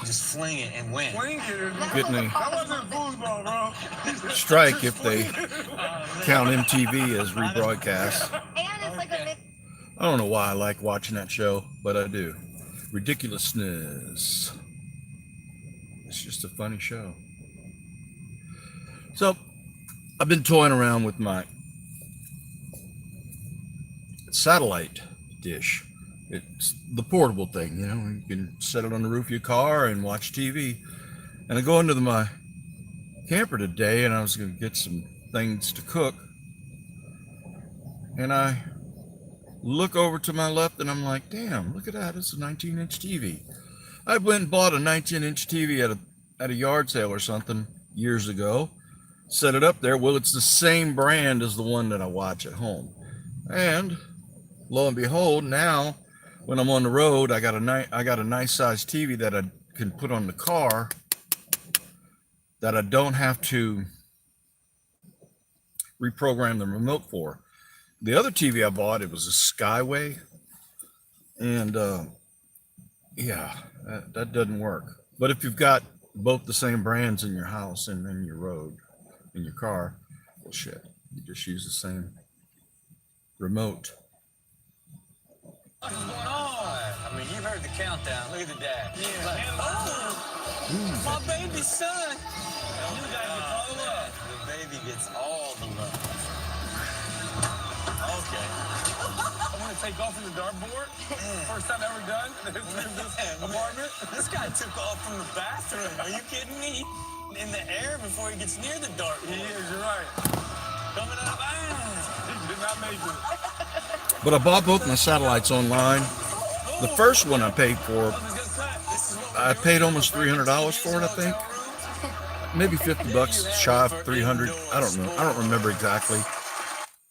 just fling it and win. Fling it. Getting a That wasn't foosball, bro. strike if they count MTV as rebroadcast. And it's like a mix. I don't know why I like watching that show, but I do. Ridiculousness. It's just a funny show. So, I've been toying around with my satellite dish. It's the portable thing, you know. You can set it on the roof of your car and watch TV. And I go into my camper today, and I was going to get some things to cook. And I look over to my left, and I'm like, damn, look at that. It's a 19-inch TV. I went and bought a 19-inch TV at a yard sale or something years ago. Set it up there. Well, it's the same brand as the one that I watch at home. And lo and behold, now when I'm on the road, I got a nice sized TV that I can put on the car that I don't have to reprogram the remote for. The other TV I bought, it was a Skyway, and yeah, that doesn't work. But if you've got both the same brands in your house and in your road, in your car, well, shit, you just use the same remote. What's going on? I mean, you've heard the countdown. Look at the dad. Yeah. Like, oh, my baby son. You got all the love. The baby gets all the love. Okay. I want to take off from the dartboard. First time ever done in this apartment. This guy took off from the bathroom. Are you kidding me? In the air before he gets near the dartboard. He is, you're right. Coming up. He did not make it. But I bought both my satellites online. The first one I paid for, I paid almost $300 for it, I think. Maybe 50 bucks shy of 300. I don't know. I don't remember exactly.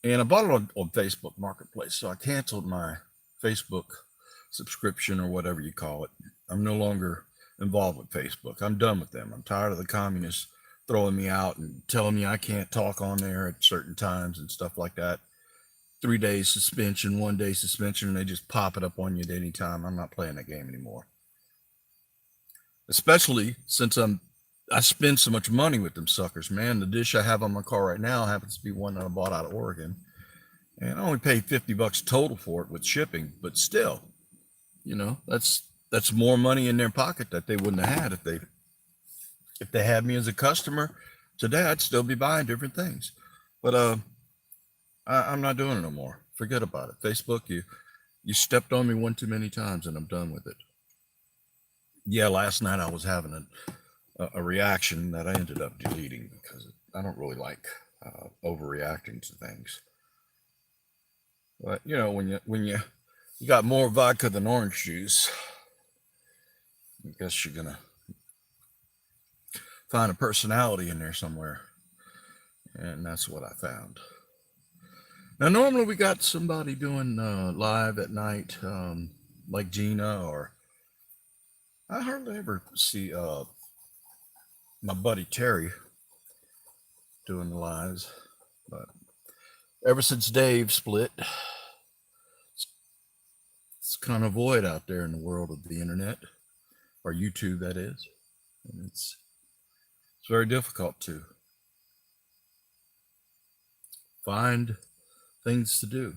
And I bought it on Facebook Marketplace. So I canceled my Facebook subscription or whatever you call it. I'm no longer involved with Facebook. I'm done with them. I'm tired of the communists throwing me out and telling me I can't talk on there at certain times and stuff like that. 3 days suspension, 1 day suspension, and they just pop it up on you at any time. I'm not playing that game anymore. Especially since I spend so much money with them suckers, man. The dish I have on my car right now happens to be one that I bought out of Oregon. And I only paid 50 bucks total for it with shipping, but still, you know, that's more money in their pocket that they wouldn't have had if they had me as a customer today. I'd still be buying different things. But I'm not doing it no more. Forget about it. Facebook, you stepped on me one too many times, and I'm done with it. Yeah, last night I was having a reaction that I ended up deleting because I don't really like overreacting to things. But you know, when you got more vodka than orange juice, I guess you're gonna find a personality in there somewhere, and that's what I found. Now, normally we got somebody doing live at night, like Gina, or I hardly ever see my buddy Terry doing the lives. But ever since Dave split, it's kind of void out there in the world of the internet, or YouTube, that is. And it's very difficult to find things to do.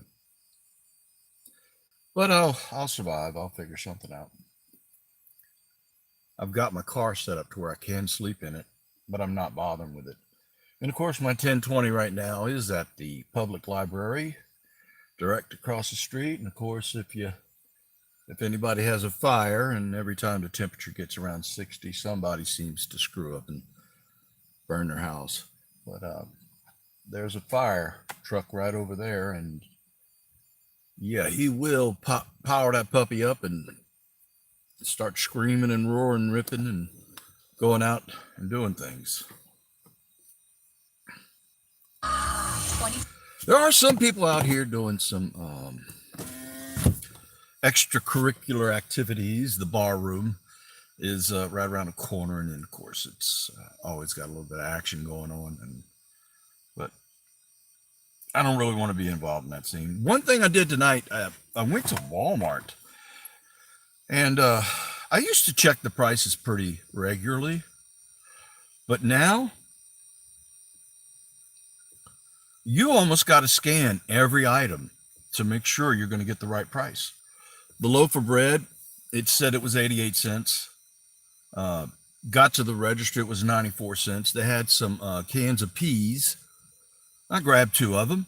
But I'll survive. I'll figure something out. I've got my car set up to where I can sleep in it, but I'm not bothering with it. And of course, my 1020 right now is at the public library, direct across the street. And of course, if anybody has a fire, and every time the temperature gets around 60, somebody seems to screw up and burn their house. But there's a fire truck right over there, and yeah, he will power that puppy up and start screaming and roaring and ripping and going out and doing things. There are some people out here doing some extracurricular activities. The bar room is right around the corner, and then of course it's always got a little bit of action going on. But I don't really want to be involved in that scene. One thing I did tonight, I went to Walmart, and I used to check the prices pretty regularly, but now you almost got to scan every item to make sure you're going to get the right price. The loaf of bread, it said it was 88 cents. Got to the register, it was 94 cents. They had some cans of peas. I grabbed 2 of them,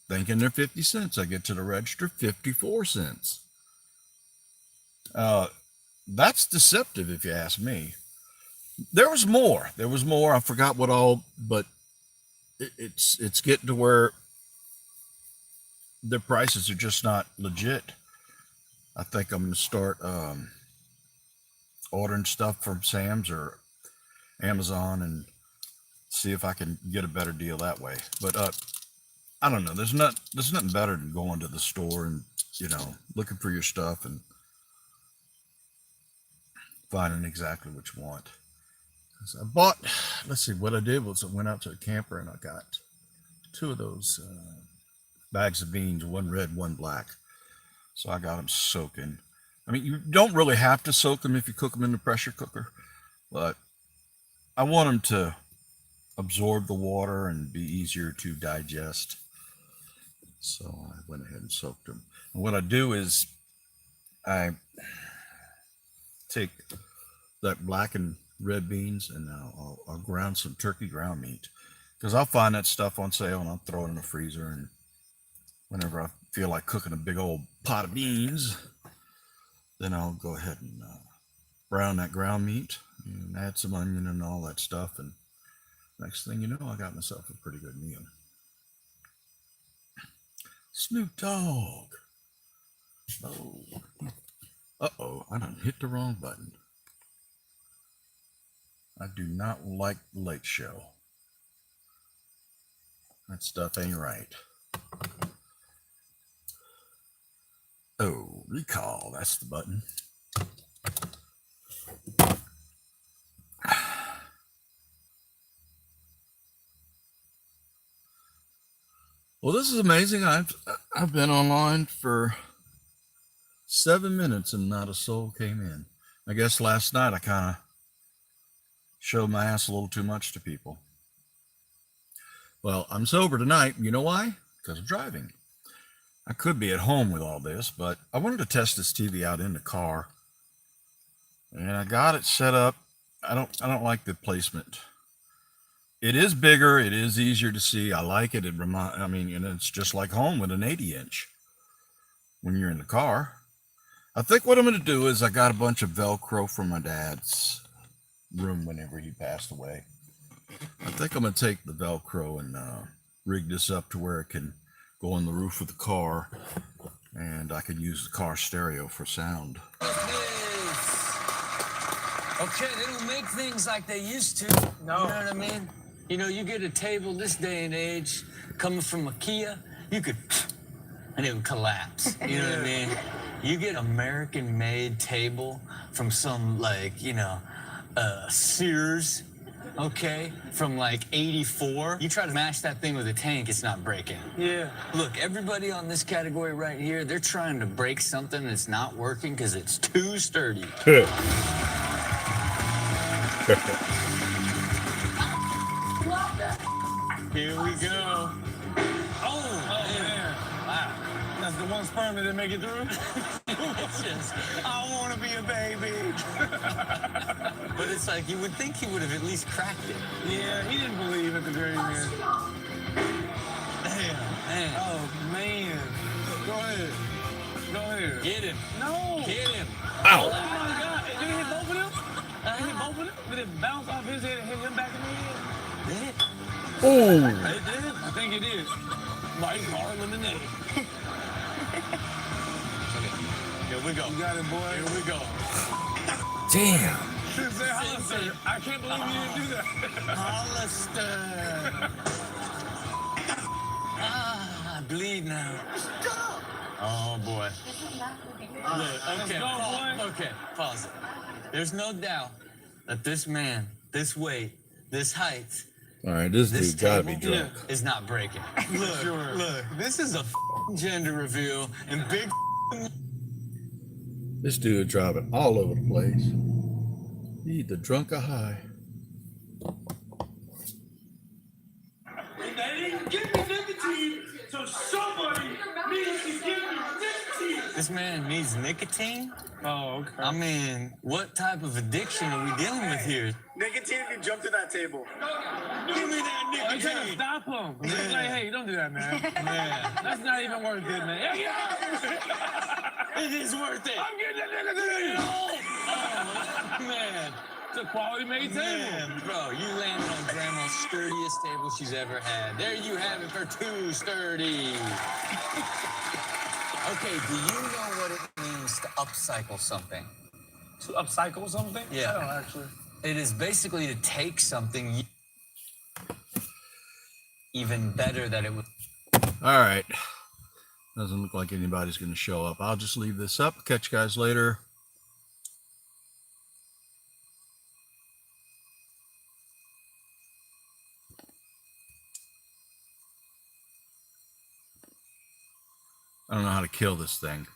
thinking they're 50 cents. I get to the register, 54 cents. That's deceptive if you ask me. There was more. I forgot what all, but it's getting to where their prices are just not legit. I think I'm going to start ordering stuff from Sam's or Amazon and see if I can get a better deal that way. But I don't know. There's nothing better than going to the store and, you know, looking for your stuff and finding exactly what you want. So I bought, let's see, what I did was I went out to a camper and I got 2 of those bags of beans, one red, one black. So I got them soaking. I mean, you don't really have to soak them if you cook them in the pressure cooker, but I want them to absorb the water and be easier to digest. So I went ahead and soaked them. And what I do is I take that black and red beans and I'll ground some turkey ground meat, because I'll find that stuff on sale and I'll throw it in the freezer, and whenever I feel like cooking a big old pot of beans, then I'll go ahead and brown that ground meat and add some onion and all that stuff, and next thing you know, I got myself a pretty good meal. Snoop Dogg. Oh. Uh-oh, I done hit the wrong button. I do not like the Late Show. That stuff ain't right. Oh, recall, that's the button. Well, this is amazing. I've been online for 7 minutes and not a soul came in. I guess last night I kind of showed my ass a little too much to people. Well, I'm sober tonight. You know why? Because I'm driving. I could be at home with all this, but I wanted to test this TV out in the car, and I got it set up. I don't like the placement. It is bigger. It is easier to see. I like it. I mean, and it's just like home with an 80-inch when you're in the car. I think what I'm going to do is I got a bunch of Velcro from my dad's room whenever he passed away. I think I'm going to take the Velcro and rig this up to where it can go on the roof of the car, and I can use the car stereo for sound. Okay, they don't make things like they used to. No. You know what I mean? You know, you get a table this day and age coming from IKEA, you could, and it would collapse. You know what I mean? You get American-made table from some, like, you know, Sears, okay, from like 84. You try to mash that thing with a tank, it's not breaking. Yeah. Look, everybody on this category right here, they're trying to break something that's not working because it's too sturdy. Here we go. Oh, man. Wow. That's the one sperm that didn't make it through? It's just, I want to be a baby. But it's like, you would think he would have at least cracked it. Yeah, he didn't believe at the very end. Damn, man. Oh, man. Go ahead. Go ahead. Get him. No. Get him. Oh, my God. Did it hit both of them? Did it hit both of them? Did it bounce off his head and hit him back in the head? Did it? Oh, It did? I think it did. Like Harlan the Nate. Here we go. You got it, boy. Here we go. damn. Say Hollister. I can't believe you didn't do that. Hollister. I bleed now. Oh, boy. Look, okay, go, boy. okay, pause it. There's no doubt that this man, this weight, this height, All right, this this dude gotta be table drunk. is not breaking. Look, look, this is a f***ing gender reveal, and big This dude driving all over the place. He either drunk or high. And they didn't give me nicotine, so somebody needs to give me nicotine. This man needs nicotine? Oh, okay. I mean, what type of addiction are we dealing with here? Nicotine can jump to that table. Give me that Oh, you trying to nicotine! stop him. He's like, hey, don't do that, man. Man, That's not even worth it, man. Hey, yeah. it is worth it! I'm getting that nicotine. Oh, man. It's a quality made table. Man, bro, you landed on Grandma's sturdiest table she's ever had. There you have it for 2 sturdy. Okay, do you know what it means to upcycle something? To upcycle something? Yeah. I don't actually. It is basically to take something even better that it was. All right. Doesn't look like anybody's going to show up. I'll just leave this up. Catch you guys later. I don't know how to kill this thing.